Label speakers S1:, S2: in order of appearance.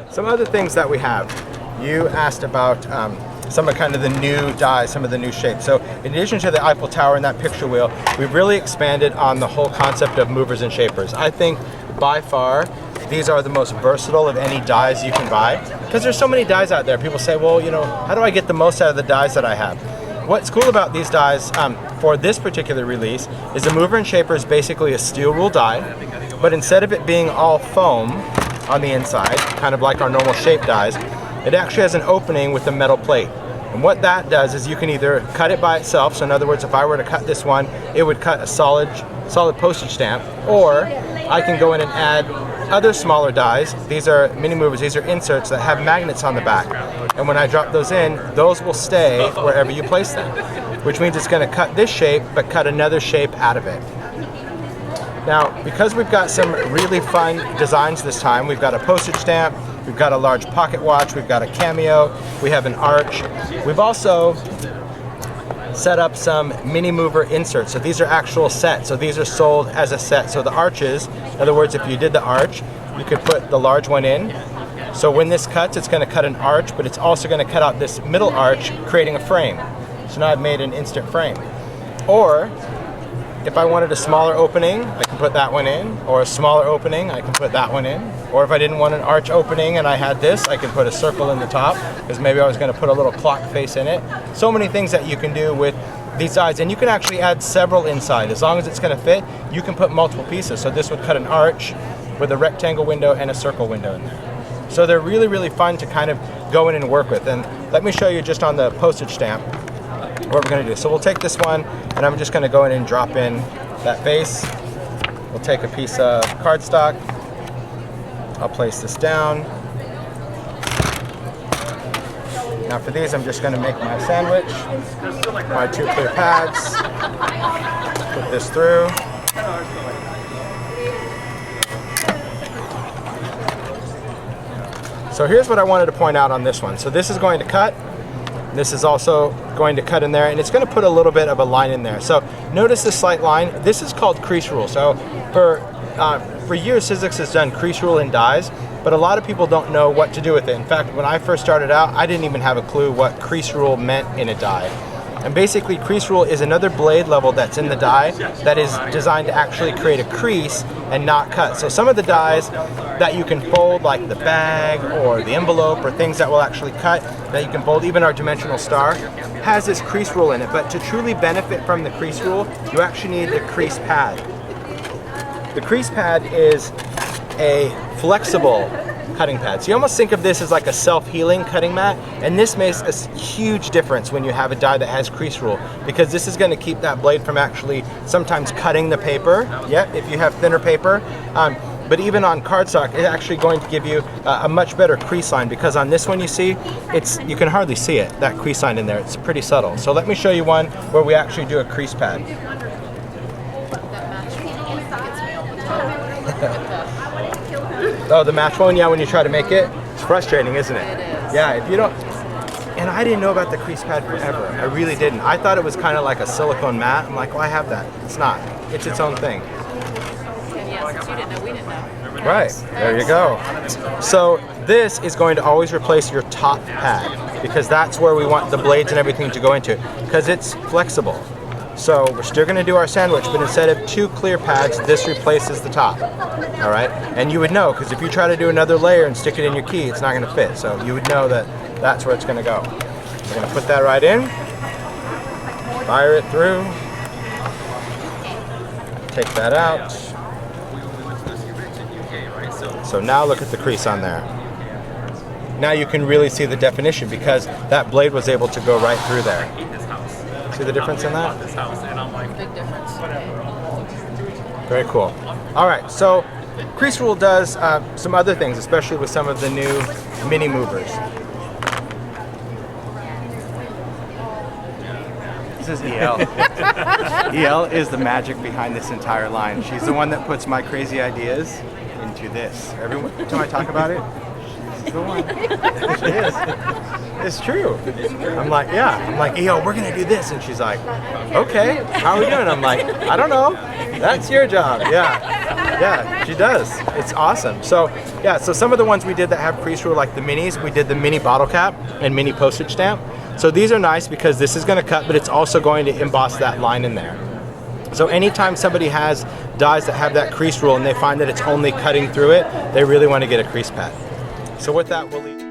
S1: Some other things that we have. You asked about some of kind of the new dies, some of the new shapes. So in addition to the Eiffel Tower and that picture wheel, we've really expanded on the whole concept of movers and shapers. I think by far, these are the most versatile of any dies you can buy, because there's so many dies out there. People say, well, you know, how do I get the most out of the dies that I have? What's cool about these dies for this particular release is the mover and shaper is basically a steel rule die, but instead of it being all foam on the inside, kind of like our normal shape dies, it actually has an opening with a metal plate. And what that does is you can either cut it by itself, so in other words, if I were to cut this one, it would cut a solid postage stamp, or I can go in and add other smaller dies. These are mini movers, these are inserts that have magnets on the back. And when I drop those in, those will stay wherever you place them, which means it's going to cut this shape, but cut another shape out of it. Now, because we've got some really fun designs this time, we've got a postage stamp, we've got a large pocket watch, we've got a cameo, we have an arch. We've also set up some mini mover inserts. So these are actual sets. So these are sold as a set. So the arches, in other words, if you did the arch, you could put the large one in. So when this cuts, it's going to cut an arch, but it's also going to cut out this middle arch, creating a frame. So now I've made an instant frame. Or if I wanted a smaller opening, I can put that one in, or a smaller opening, I can put that one in. Or if I didn't want an arch opening and I had this, I can put a circle in the top, because maybe I was going to put a little clock face in it. So many things that you can do with these sides, and you can actually add several inside. As long as it's going to fit, you can put multiple pieces. So this would cut an arch with a rectangle window and a circle window in there. So they're really, really fun to kind of go in and work with. And let me show you just on the postage stamp what we're going to do. So we'll take this one, and I'm just going to go in and drop in that base. We'll take a piece of cardstock. I'll place this down. Now for these, I'm just going to make my sandwich. My 2 clear pads. Put this through. So here's what I wanted to point out on this one. So this is going to cut. This is also going to cut in there, and it's going to put a little bit of a line in there. So notice this slight line. This is called crease rule. So for years, Sizzix has done crease rule in dies, but a lot of people don't know what to do with it. In fact, when I first started out, I didn't even have a clue what crease rule meant in a die. And basically, crease rule is another blade level that's in the die that is designed to actually create a crease and not cut. So some of the dies that you can fold, like the bag or the envelope or things that will actually cut, that you can fold, even our dimensional star, has this crease rule in it. But to truly benefit from the crease rule, you actually need the crease pad. The crease pad is a flexible cutting pad. So you almost think of this as like a self-healing cutting mat, and this makes a huge difference when you have a die that has crease rule, because this is going to keep that blade from actually sometimes cutting the paper. Yep, if you have thinner paper. But even on cardstock, it's actually going to give you a much better crease line, because on this one you see, you can hardly see it, that crease line in there. It's pretty subtle. So let me show you one where we actually do a crease pad. Oh, the match one? Yeah, when you try to make it, it's frustrating, isn't it?
S2: It is.
S1: Yeah, if you don't, and I didn't know about the crease pad forever. I really didn't. I thought it was kind of like a silicone mat. I'm like, well, I have that. It's not. It's its own thing.
S2: And yeah, since you didn't know, we didn't know.
S1: Right, there you go. So this is going to always replace your top pad, because that's where we want the blades and everything to go into, because it's flexible. So we're still going to do our sandwich, but instead of 2 clear pads, this replaces the top. All right, and you would know, because if you try to do another layer and stick it in your key, it's not going to fit. So you would know that that's where it's going to go. We're going to put that right in, fire it through, take that out. So now look at the crease on there. Now you can really see the definition, because that blade was able to go right through there. See the difference in that?
S2: Big difference.
S1: Very cool. All right, so crease rule does some other things, especially with some of the new mini movers. This is EL. EL is the magic behind this entire line. She's the one that puts my crazy ideas into this. Every time I talk about it, she's the one. She is. It's true. I'm like, yeah. I'm like, yo, we're gonna do this, and she's like, okay, how are we doing? I'm like, I don't know. That's your job. Yeah. Yeah, she does. It's awesome. So yeah, so some of the ones we did that have crease rule, like the minis, we did the mini bottle cap and mini postage stamp. So these are nice because this is going to cut, but it's also going to emboss that line in there. So anytime somebody has dies that have that crease rule and they find that it's only cutting through it, they really want to get a crease pad. So with that, we'll leave.